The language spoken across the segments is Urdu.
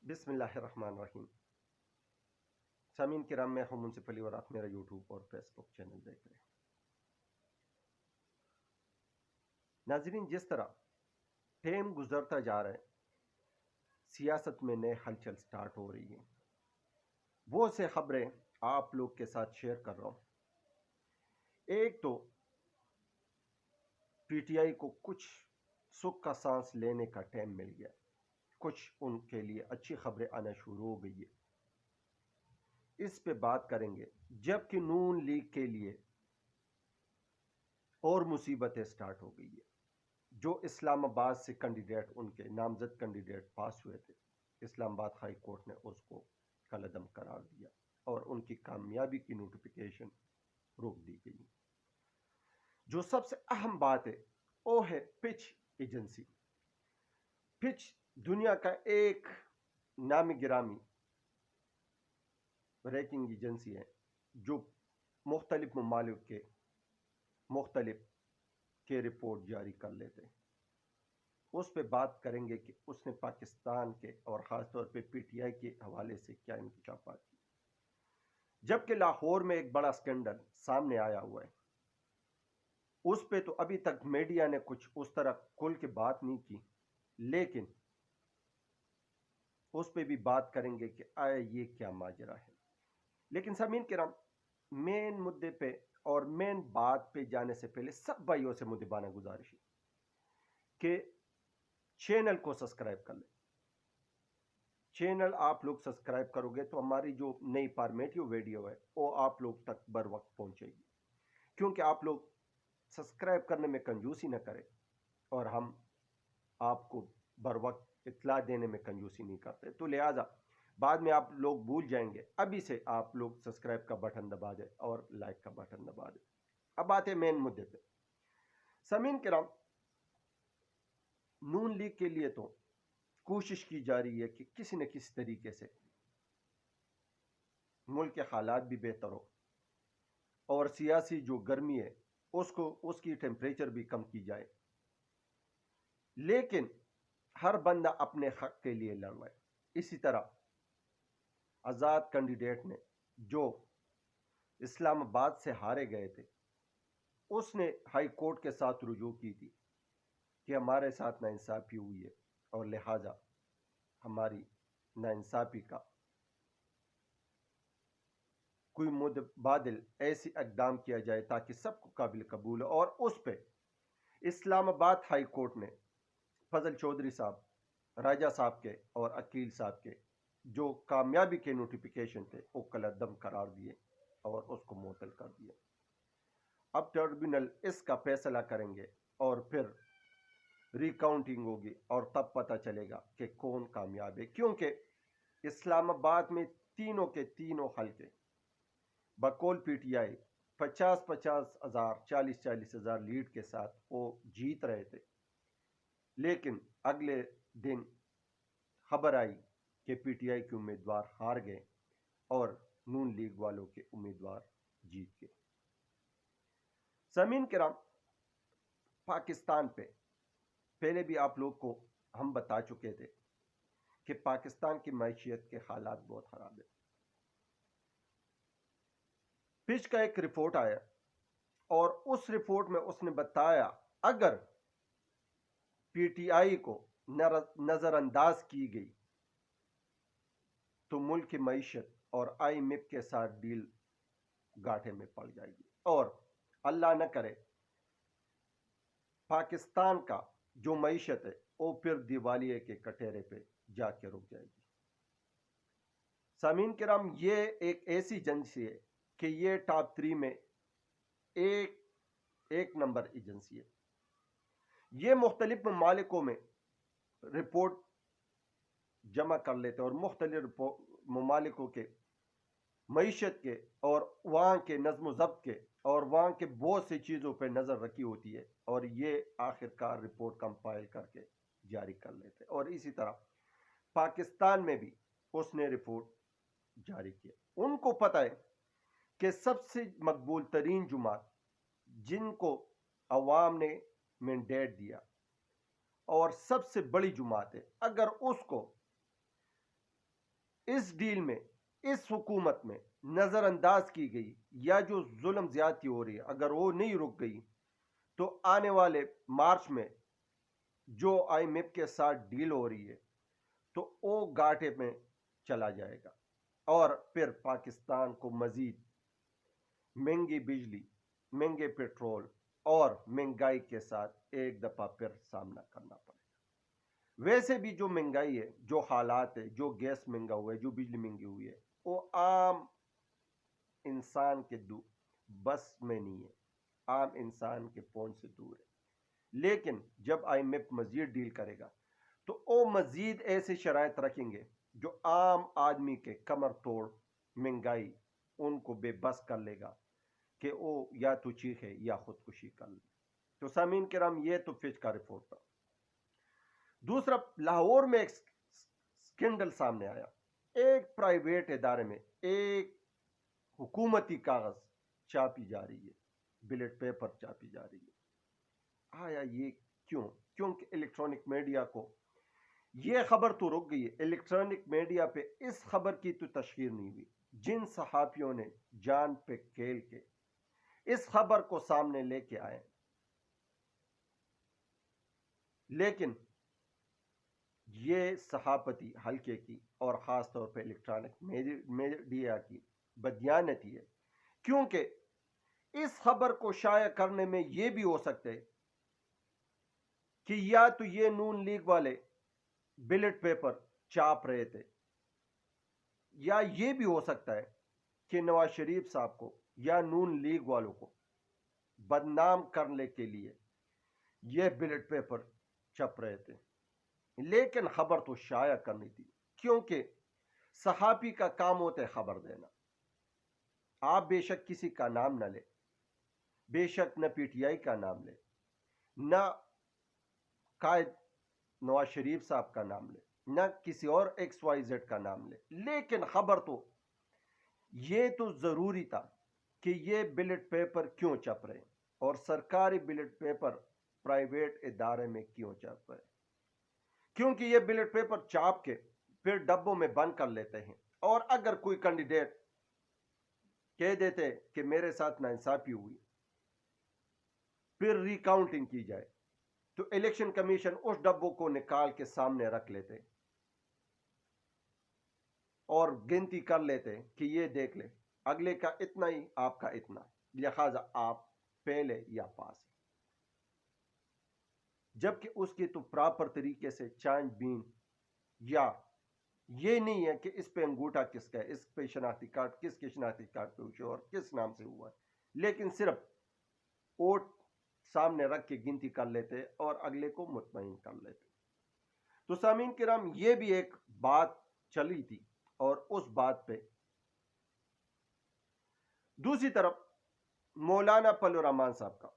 بسم اللہ الرحمن الرحیم۔ سامعین کرام، میں ہوں منصف علی اور آپ میرا یوٹیوب اور فیس بک چینل دیکھ رہے ہیں۔ ناظرین، جس طرح ٹائم گزرتا جا رہا ہے، سیاست میں نئے ہلچل سٹارٹ ہو رہی ہیں، وہ سے خبریں آپ لوگ کے ساتھ شیئر کر رہا ہوں۔ ایک تو پی ٹی آئی کو کچھ سکھ کا سانس لینے کا ٹائم مل گیا، کچھ ان کے لیے اچھی خبریں آنا شروع ہو گئی ہے، اس پہ بات کریں گے۔ جبکہ نون لیگ کے لیے اور مصیبتیں سٹارٹ ہو گئی ہے۔ جو اسلام آباد سے کینڈیڈیٹ، ان کے نامزد کینڈیڈیٹ پاس ہوئے تھے، اسلام آباد ہائی کورٹ نے اس کو کالعدم قرار دیا اور ان کی کامیابی کی نوٹیفیکیشن روک دی گئی۔ جو سب سے اہم بات ہے وہ ہے پچ ایجنسی۔ پچ دنیا کا ایک نامی گرامی ریٹنگ ایجنسی ہے جو مختلف ممالک کے مختلف کے رپورٹ جاری کر لیتے ہیں۔ اس پہ بات کریں گے کہ اس نے پاکستان کے اور خاص طور پہ پی ٹی آئی کے حوالے سے کیا انکشافات کی۔ جبکہ لاہور میں ایک بڑا سکینڈل سامنے آیا ہوا ہے، اس پہ تو ابھی تک میڈیا نے کچھ اس طرح کھل کے بات نہیں کی، لیکن اس پہ بھی بات کریں گے کہ آیا یہ کیا ماجرا ہے۔ لیکن سامعین کرام، مین مدے پہ اور مین بات پہ جانے سے پہلے سب بھائیوں سے مدبانہ گزارش ہے کہ چینل کو سبسکرائب کر لیں۔ چینل آپ لوگ سبسکرائب کرو گے تو ہماری جو نئی فارمیٹیو ویڈیو ہے وہ آپ لوگ تک بر وقت پہنچے گی، کیونکہ آپ لوگ سبسکرائب کرنے میں کنجوسی نہ کریں اور ہم آپ کو بر وقت اطلاع دینے میں کنجوسی نہیں کرتے، تو لہٰذا بعد میں آپ لوگ بھول جائیں گے۔ ابھی سے آپ لوگ سبسکرائب کا بٹن دبا دیں اور لائک کا بٹن دبا دیں۔ اب آتے ہیں مین مدے پہ۔ سامعین کرام، نون لیگ کے لیے تو کوشش کی جا رہی ہے کہ کسی نہ کسی طریقے سے ملک کے حالات بھی بہتر ہو اور سیاسی جو گرمی ہے اس کی ٹیمپریچر بھی کم کی جائے، لیکن ہر بندہ اپنے حق کے لیے لڑ رہا ہے۔ اسی طرح آزاد کینڈیڈیٹ نے جو اسلام آباد سے ہارے گئے تھے، اس نے ہائی کورٹ کے ساتھ رجوع کی تھی کہ ہمارے ساتھ ناانصافی ہوئی ہے اور لہٰذا ہماری ناانصافی کا کوئی متبادل ایسی اقدام کیا جائے تاکہ سب کو قابل قبول ہو۔ اور اس پہ اسلام آباد ہائی کورٹ نے فضل چودھری صاحب، راجہ صاحب کے اور عقیل صاحب کے جو کامیابی کے نوٹیفیکیشن تھے وہ کالعدم قرار دیے اور اس کو معطل کر دیا۔ اب ٹربیونل اس کا فیصلہ کریں گے اور پھر ریکاؤنٹنگ ہوگی اور تب پتہ چلے گا کہ کون کامیاب ہے، کیونکہ اسلام آباد میں تینوں کے تینوں حلقے بقول پی ٹی آئی 50,000 40,000 لیڈ کے ساتھ وہ جیت رہے تھے، لیکن اگلے دن خبر آئی کہ پی ٹی آئی کے امیدوار ہار گئے اور نون لیگ والوں کے امیدوار جیت گئے۔ سامعین کرام، پاکستان پہ پہلے بھی آپ لوگ کو ہم بتا چکے تھے کہ پاکستان کی معیشت کے حالات بہت خراب ہیں۔ پچ کا ایک رپورٹ آیا اور اس رپورٹ میں اس نے بتایا اگر پی ٹی آئی کو نظر انداز کی گئی تو ملک کی معیشت اور آئی ایم ایف کے ساتھ ڈیل گاٹھے میں پڑ جائے گی اور اللہ نہ کرے پاکستان کا جو معیشت ہے وہ پھر دیوالیے کے کٹہرے پہ جا کے رک جائے گی۔ سامعین کرام، یہ ایک ایسی ایجنسی ہے کہ یہ ٹاپ 3 میں ایک نمبر ایجنسی ہے۔ یہ مختلف ممالکوں میں رپورٹ جمع کر لیتے اور مختلف ممالکوں کے معیشت کے اور وہاں کے نظم و ضبط کے اور وہاں کے بہت سی چیزوں پہ نظر رکھی ہوتی ہے اور یہ آخر کار رپورٹ کمپائل کر کے جاری کر لیتے۔ اور اسی طرح پاکستان میں بھی اس نے رپورٹ جاری کیا۔ ان کو پتہ ہے کہ سب سے مقبول ترین جماعت جن کو عوام نے مینڈیٹ دیا اور سب سے بڑی جماعت ہے، اگر اس کو اس ڈیل میں اس حکومت میں نظر انداز کی گئی یا جو ظلم زیادتی ہو رہی ہے اگر وہ نہیں رک گئی تو آنے والے مارچ میں جو آئی ایم ایف کے ساتھ ڈیل ہو رہی ہے تو وہ گاٹے میں چلا جائے گا اور پھر پاکستان کو مزید مہنگی بجلی مہنگے پیٹرول اور مہنگائی کے ساتھ ایک دفعہ پھر سامنا کرنا پڑے گا۔ ویسے بھی جو مہنگائی ہے جو حالات ہے جو گیس مہنگا ہوا ہے جو بجلی مہنگی ہوئی ہے وہ عام انسان کے بس میں نہیں ہے، عام انسان کے پہنچ سے دور ہے۔ لیکن جب آئی ایم ایف مزید ڈیل کرے گا تو وہ مزید ایسے شرائط رکھیں گے جو عام آدمی کے کمر توڑ مہنگائی ان کو بے بس کر لے گا کہ وہ یا تو چیخے یا خودکشی کر لے۔ تو سامعین کرام یہ تو فچ کا رپورٹ تھا۔ دوسرا، لاہور میں ایک سکینڈل سامنے آیا، ایک پرائیویٹ ادارے میں ایک حکومتی کاغذ چھاپی جا رہی ہے، بلٹ پیپر چھاپی جا رہی ہے۔ آیا یہ کیوں؟ کیونکہ الیکٹرانک میڈیا کو یہ خبر تو رک گئی ہے، الیکٹرانک میڈیا پہ اس خبر کی تو تشہیر نہیں ہوئی۔ جن صحافیوں نے جان پہ کھیل کے اس خبر کو سامنے لے کے آئے، لیکن یہ صحافتی حلقے کی اور خاص طور پہ الیکٹرانک میڈیا کی بدیانتی ہے، کیونکہ اس خبر کو شائع کرنے میں یہ بھی ہو سکتا ہے کہ یا تو یہ نون لیگ والے بلٹ پیپر چھاپ رہے تھے، یا یہ بھی ہو سکتا ہے کہ نواز شریف صاحب کو یا نون لیگ والوں کو بدنام کرنے کے لیے یہ بلٹ پیپر چھپ رہے تھے، لیکن خبر تو شائع کرنی تھی، کیونکہ صحافی کا کام ہوتا ہے خبر دینا۔ آپ بے شک کسی کا نام نہ لے، بے شک نہ پی ٹی آئی کا نام لے، نہ قائد نواز شریف صاحب کا نام لے، نہ کسی اور ایکس وائی زیڈ کا نام لے، لیکن خبر تو یہ تو ضروری تھا کہ یہ بلٹ پیپر کیوں چھپ رہے اور سرکاری بلٹ پیپر پرائیویٹ ادارے میں کیوں چھپ رہے، کیونکہ یہ بلٹ پیپر چھاپ کے پھر ڈبوں میں بند کر لیتے ہیں، اور اگر کوئی کینڈیڈیٹ کہہ دیتے کہ میرے ساتھ ناانصافی ہوئی، پھر ریکاؤنٹنگ کی جائے تو الیکشن کمیشن اس ڈبوں کو نکال کے سامنے رکھ لیتے اور گنتی کر لیتے کہ یہ دیکھ لے اگلے کا اتنا ہی آپ کا اتنا، لہذا آپ پہلے یا پاس ہیں، جبکہ اس کی تو پراپر طریقے سے چانچ بین یا یہ نہیں ہے کہ اس پہ انگوٹھا کس کا ہے، اس پہ شناختی کارڈ کس کے شناختی کارڈ پہ ہوئے اور کس نام سے ہوا ہے، لیکن صرف ووٹ سامنے رکھ کے گنتی کر لیتے اور اگلے کو مطمئن کر لیتے۔ تو سامعین کرام یہ بھی ایک بات چلی تھی، اور اس بات پہ دوسری طرف مولانا پل الرحمان صاحب کا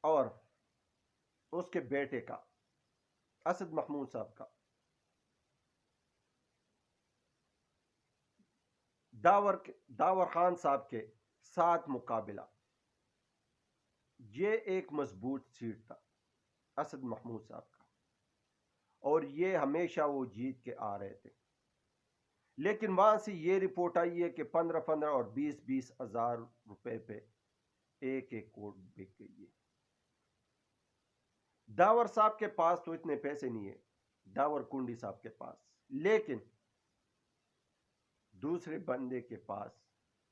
اور اس کے بیٹے کا اسد محمود صاحب کا داور خان صاحب کے ساتھ مقابلہ، یہ ایک مضبوط سیٹ تھا اسد محمود صاحب کا، اور یہ ہمیشہ وہ جیت کے آ رہے تھے، لیکن وہاں سے یہ رپورٹ آئی ہے کہ 15 اور 20 ہزار روپے پہ ایک ووٹ بک گئی ہے۔ داور صاحب کے پاس تو اتنے پیسے نہیں ہیں، داور کنڈی صاحب کے پاس، لیکن دوسرے بندے کے پاس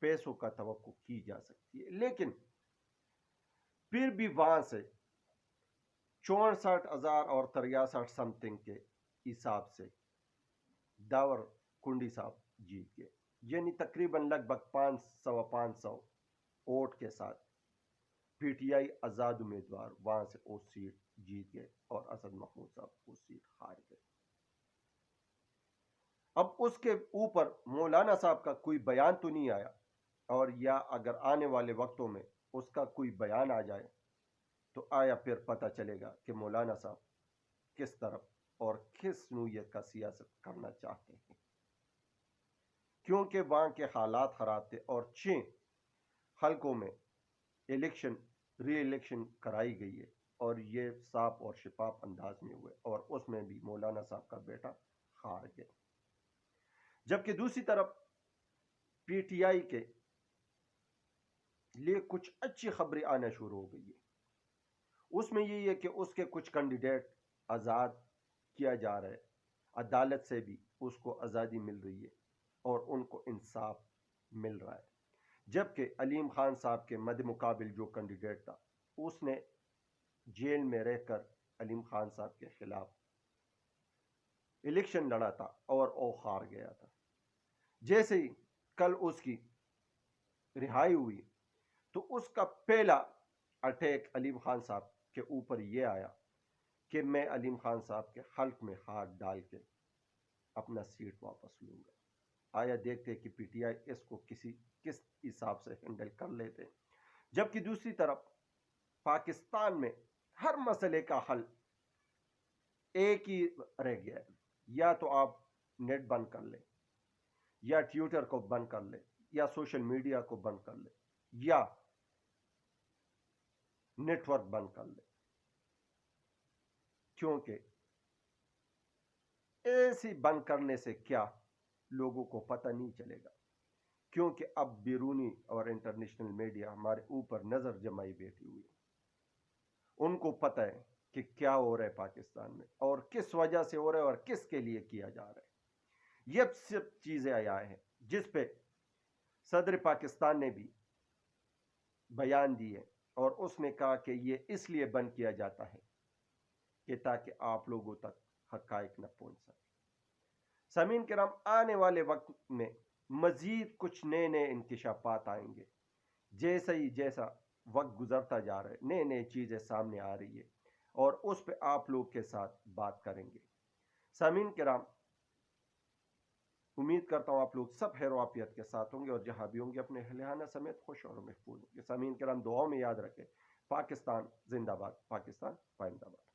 پیسوں کا توقع کی جا سکتی ہے، لیکن پھر بھی وہاں سے 64,000 اور 63 سم تھنگ کے حساب سے داور کنڈی صاحب جیت گئے، یعنی تقریباً لگ بھگ 500 ووٹ کے ساتھ پی ٹی آئی آزاد امیدوار وہاں سے وہ سیٹ جیت گئے اور اسد محمود صاحب وہ سیٹ ہار گئے۔ اب اس کے اوپر مولانا صاحب کا کوئی بیان تو نہیں آیا، اور یا اگر آنے والے وقتوں میں اس کا کوئی بیان آ جائے تو آیا پھر پتہ چلے گا کہ مولانا صاحب کس طرف اور کس نوعیت کا سیاست کرنا چاہتے ہیں، کیونکہ وہاں کے حالات خراب تھے اور 6 حلقوں میں ری الیکشن کرائی گئی ہے، اور یہ صاف اور شفاف انداز میں ہوئے، اور اس میں بھی مولانا صاحب کا بیٹا ہار گئے. جبکہ دوسری طرف پی ٹی آئی کے لیے کچھ اچھی خبریں آنا شروع ہو گئی ہے. اس میں یہی ہے کہ اس کے کچھ کینڈیڈیٹ آزاد کیا جا رہا ہے, عدالت سے بھی اس کو آزادی مل رہی ہے اور ان کو انصاف مل رہا ہے. جبکہ علیم خان صاحب کے مد مقابل جو کینڈیڈیٹ تھا اس نے جیل میں رہ کر علیم خان صاحب کے خلاف الیکشن لڑا تھا اور وہ ہار گیا تھا. جیسے ہی کل اس کی رہائی ہوئی تو اس کا پہلا اٹیک علیم خان صاحب کے اوپر یہ آیا کہ میں علیم خان صاحب کے حلق میں ہاتھ ڈال کے اپنا سیٹ واپس لوں گا. آیا دیکھتے کہ پی ٹی آئی اس کو کس حساب سے ہینڈل کر لیتے. جبکہ دوسری طرف پاکستان میں ہر مسئلے کا حل ایک ہی رہ گیا ہے, یا تو آپ نیٹ بند کر لیں, یا ٹویٹر کو بند کر لیں, یا سوشل میڈیا کو بند کر لیں, یا نیٹ ورک بند کر لیں. کیونکہ ایسی بند کرنے سے کیا لوگوں کو پتہ نہیں چلے گا, کیونکہ اب بیرونی اور انٹرنیشنل میڈیا ہمارے اوپر نظر جمائی بیٹھی ہوئی ہے. ان کو پتہ ہے کہ کیا ہو رہا ہے پاکستان میں اور کس وجہ سے ہو رہا ہے اور کس کے لیے کیا جا رہا ہے. یہ سب چیزیں آیا ہیں جس پہ صدر پاکستان نے بھی بیان دیے اور اس نے کہا کہ یہ اس لیے بند کیا جاتا ہے کہ تاکہ آپ لوگوں تک حقائق نہ پہنچ سکے. سامعین کرام, آنے والے وقت میں مزید کچھ نئے نئے انکشافات آئیں گے. جیسا وقت گزرتا جا رہا ہے نئے نئے چیزیں سامنے آ رہی ہے اور اس پہ آپ لوگ کے ساتھ بات کریں گے. سامعین کرام, امید کرتا ہوں آپ لوگ سب خیر و عافیت کے ساتھ ہوں گے اور جہاں بھی ہوں گے اپنے اہل خانہ سمیت خوش اور محفوظ ہوں گے. سامعین کرام, دعاؤں میں یاد رکھیں. پاکستان زندہ باد, پاکستان پائندہ باد.